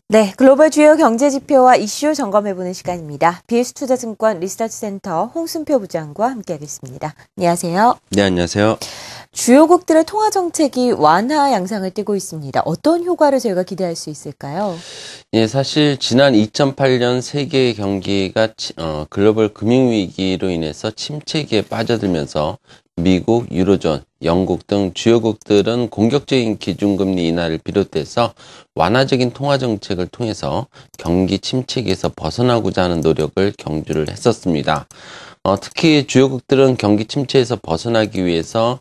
네, 글로벌 주요 경제 지표와 이슈 점검해보는 시간입니다. BS투자증권 리서치센터 홍순표 부장과 함께하겠습니다. 안녕하세요. 네, 안녕하세요. 주요국들의 통화 정책이 완화 양상을 띠고 있습니다. 어떤 효과를 저희가 기대할 수 있을까요? 예, 사실 지난 2008년 세계 경기가 글로벌 금융위기로 인해서 침체기에 빠져들면서 미국, 유로존, 영국 등 주요국들은 공격적인 기준금리 인하를 비롯해서 완화적인 통화정책을 통해서 경기 침체기에서 벗어나고자 하는 노력을 경주를 했었습니다. 특히 주요국들은 경기 침체에서 벗어나기 위해서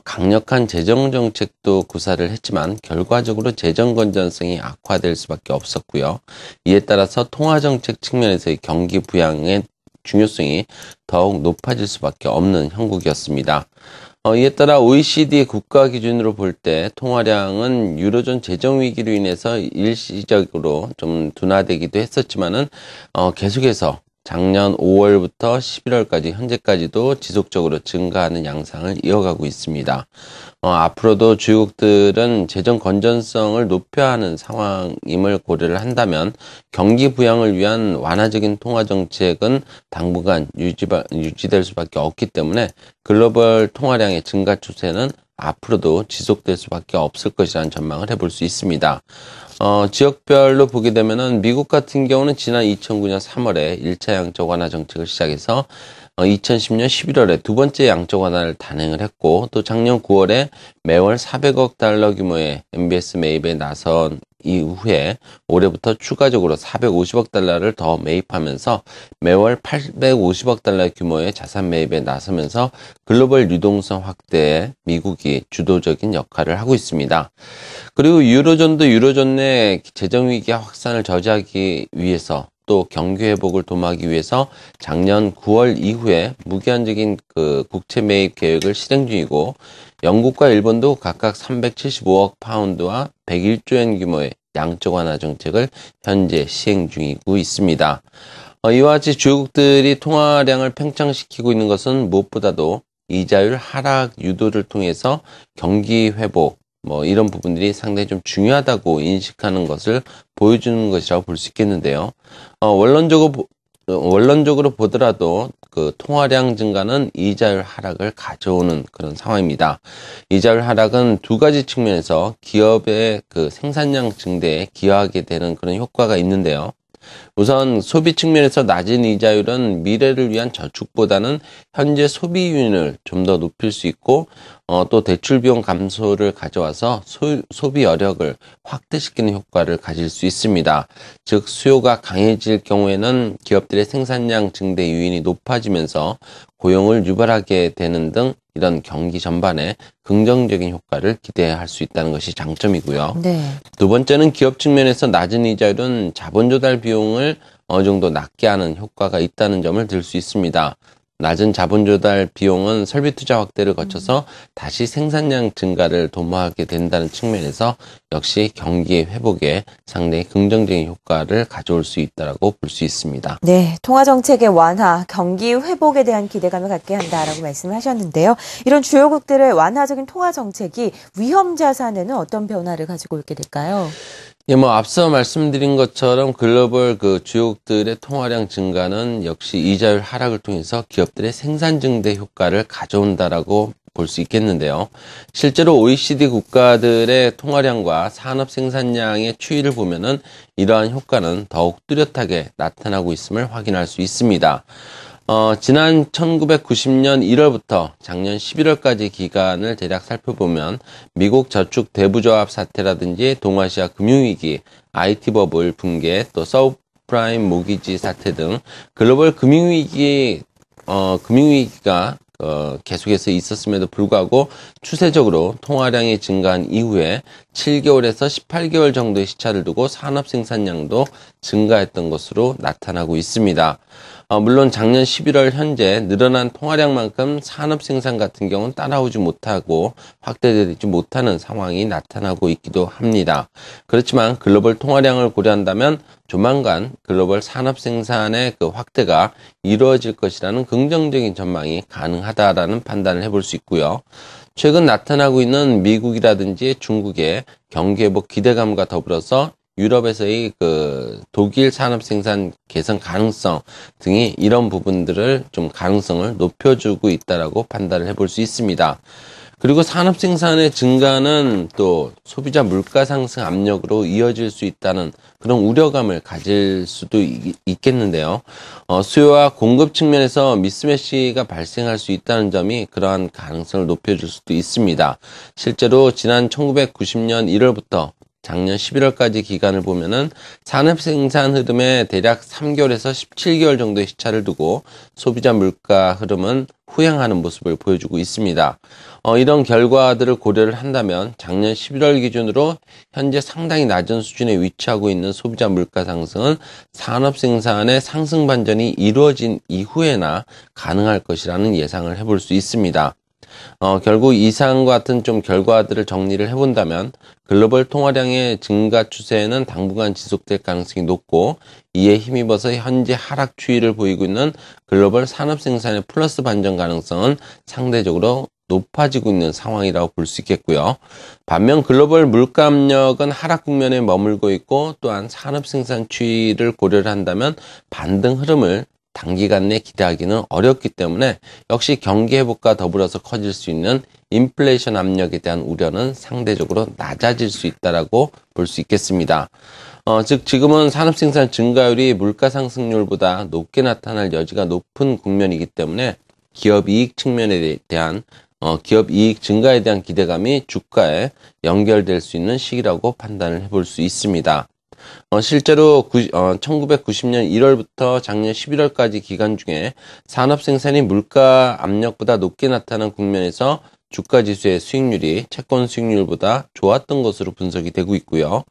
강력한 재정정책도 구사를 했지만 결과적으로 재정 건전성이 악화될 수밖에 없었고요. 이에 따라서 통화정책 측면에서의 경기 부양의 중요성이 더욱 높아질 수밖에 없는 형국이었습니다. 이에 따라 OECD 국가 기준으로 볼 때 통화량은 유로존 재정 위기로 인해서 일시적으로 좀 둔화되기도 했었지만은 계속해서 작년 5월부터 11월까지 현재까지도 지속적으로 증가하는 양상을 이어가고 있습니다. 앞으로도 주요국들은 재정 건전성을 높여야 하는 상황임을 고려를 한다면 경기 부양을 위한 완화적인 통화 정책은 당분간 유지될 수밖에 없기 때문에 글로벌 통화량의 증가 추세는 앞으로도 지속될 수밖에 없을 것이라는 전망을 해볼 수 있습니다. 지역별로 보게 되면은 미국 같은 경우는 지난 2009년 3월에 1차 양적 완화 정책을 시작해서 2010년 11월에 두 번째 양적 완화를 단행을 했고 또 작년 9월에 매월 400억 달러 규모의 MBS 매입에 나선 이후에 올해부터 추가적으로 450억 달러를 더 매입하면서 매월 850억 달러 규모의 자산 매입에 나서면서 글로벌 유동성 확대에 미국이 주도적인 역할을 하고 있습니다. 그리고 유로존도 유로존 내 재정위기 확산을 저지하기 위해서 또 경기 회복을 도모하기 위해서 작년 9월 이후에 무기한적인 국채 매입 계획을 실행 중이고 영국과 일본도 각각 375억 파운드와 101조 엔 규모의 양적 완화 정책을 현재 시행 중이고 있습니다. 이와 같이 주요국들이 통화량을 팽창시키고 있는 것은 무엇보다도 이자율 하락 유도를 통해서 경기 회복 이런 부분들이 상당히 좀 중요하다고 인식하는 것을 보여주는 것이라고 볼 수 있겠는데요. 원론적으로 보더라도 통화량 증가는 이자율 하락을 가져오는 그런 상황입니다. 이자율 하락은 두 가지 측면에서 기업의 생산량 증대에 기여하게 되는 그런 효과가 있는데요. 우선 소비 측면에서 낮은 이자율은 미래를 위한 저축보다는 현재 소비율을 좀 더 높일 수 있고 또 대출 비용 감소를 가져와서 소비 여력을 확대시키는 효과를 가질 수 있습니다. 즉 수요가 강해질 경우에는 기업들의 생산량 증대 요인이 높아지면서 고용을 유발하게 되는 등 이런 경기 전반에 긍정적인 효과를 기대할 수 있다는 것이 장점이고요. 네. 두 번째는 기업 측면에서 낮은 이자율은 자본 조달 비용을 어느 정도 낮게 하는 효과가 있다는 점을 들 수 있습니다. 낮은 자본 조달 비용은 설비 투자 확대를 거쳐서 다시 생산량 증가를 도모하게 된다는 측면에서 역시 경기 회복에 상당히 긍정적인 효과를 가져올 수 있다고 볼 수 있습니다. 네, 통화 정책의 완화, 경기 회복에 대한 기대감을 갖게 한다라고 말씀을 하셨는데요. 이런 주요국들의 완화적인 통화 정책이 위험 자산에는 어떤 변화를 가지고 올게 될까요? 예, 앞서 말씀드린 것처럼 글로벌 주요국들의 통화량 증가는 역시 이자율 하락을 통해서 기업들의 생산 증대 효과를 가져온다라고 볼 수 있겠는데요. 실제로 OECD 국가들의 통화량과 산업 생산량의 추이를 보면은 이러한 효과는 더욱 뚜렷하게 나타나고 있음을 확인할 수 있습니다. 지난 1990년 1월부터 작년 11월까지 기간을 대략 살펴보면 미국 저축 대부조합 사태라든지 동아시아 금융위기, IT 버블 붕괴, 또 서브프라임 모기지 사태 등 글로벌 금융위기가 계속해서 있었음에도 불구하고 추세적으로 통화량이 증가한 이후에 7개월에서 18개월 정도의 시차를 두고 산업 생산량도 증가했던 것으로 나타나고 있습니다. 물론 작년 11월 현재 늘어난 통화량만큼 산업 생산 같은 경우는 따라오지 못하고 확대되지 못하는 상황이 나타나고 있기도 합니다. 그렇지만 글로벌 통화량을 고려한다면 조만간 글로벌 산업 생산의 그 확대가 이루어질 것이라는 긍정적인 전망이 가능하다라는 판단을 해볼 수 있고요. 최근 나타나고 있는 미국이라든지 중국의 경기 회복 기대감과 더불어서 유럽에서의 그 독일 산업 생산 개선 가능성 등이 이런 부분들을 좀 가능성을 높여주고 있다라고 판단을 해볼 수 있습니다. 그리고 산업 생산의 증가는 또 소비자 물가 상승 압력으로 이어질 수 있다는 그런 우려감을 가질 수도 있겠는데요. 수요와 공급 측면에서 미스매시가 발생할 수 있다는 점이 그러한 가능성을 높여줄 수도 있습니다. 실제로 지난 1990년 1월부터 작년 11월까지 기간을 보면은 산업 생산 흐름에 대략 3개월에서 17개월 정도의 시차를 두고 소비자 물가 흐름은 후행하는 모습을 보여주고 있습니다. 이런 결과들을 고려를 한다면 작년 11월 기준으로 현재 상당히 낮은 수준에 위치하고 있는 소비자 물가 상승은 산업 생산의 상승 반전이 이루어진 이후에나 가능할 것이라는 예상을 해볼 수 있습니다. 결국 이상과 같은 좀 결과들을 정리를 해본다면 글로벌 통화량의 증가 추세는 당분간 지속될 가능성이 높고 이에 힘입어서 현재 하락 추이를 보이고 있는 글로벌 산업 생산의 플러스 반전 가능성은 상대적으로 높아지고 있는 상황이라고 볼 수 있겠고요. 반면 글로벌 물가 압력은 하락 국면에 머물고 있고 또한 산업 생산 추이를 고려를 한다면 반등 흐름을 단기간 내 기대하기는 어렵기 때문에 역시 경기 회복과 더불어서 커질 수 있는 인플레이션 압력에 대한 우려는 상대적으로 낮아질 수 있다라고 볼 수 있겠습니다. 즉 지금은 산업 생산 증가율이 물가 상승률보다 높게 나타날 여지가 높은 국면이기 때문에 기업 이익 측면에 대한 기업 이익 증가에 대한 기대감이 주가에 연결될 수 있는 시기라고 판단을 해볼 수 있습니다. 실제로 1990년 1월부터 작년 11월까지 기간 중에 산업 생산이 물가 압력보다 높게 나타난 국면에서 주가 지수의 수익률이 채권 수익률보다 좋았던 것으로 분석이 되고 있고요.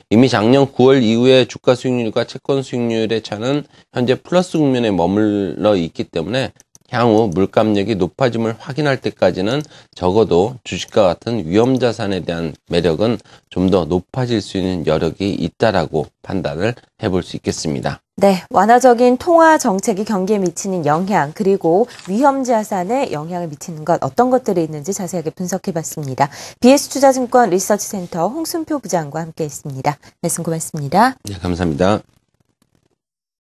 이미 작년 9월 이후에 주가 수익률과 채권 수익률의 차는 현재 플러스 국면에 머물러 있기 때문에 향후 물가 압력이 높아짐을 확인할 때까지는 적어도 주식과 같은 위험 자산에 대한 매력은 좀 더 높아질 수 있는 여력이 있다라고 판단을 해볼 수 있겠습니다. 네, 완화적인 통화 정책이 경기에 미치는 영향 그리고 위험 자산에 영향을 미치는 것 어떤 것들이 있는지 자세하게 분석해봤습니다. BS투자증권 리서치센터 홍순표 부장과 함께했습니다. 말씀 고맙습니다. 네, 감사합니다.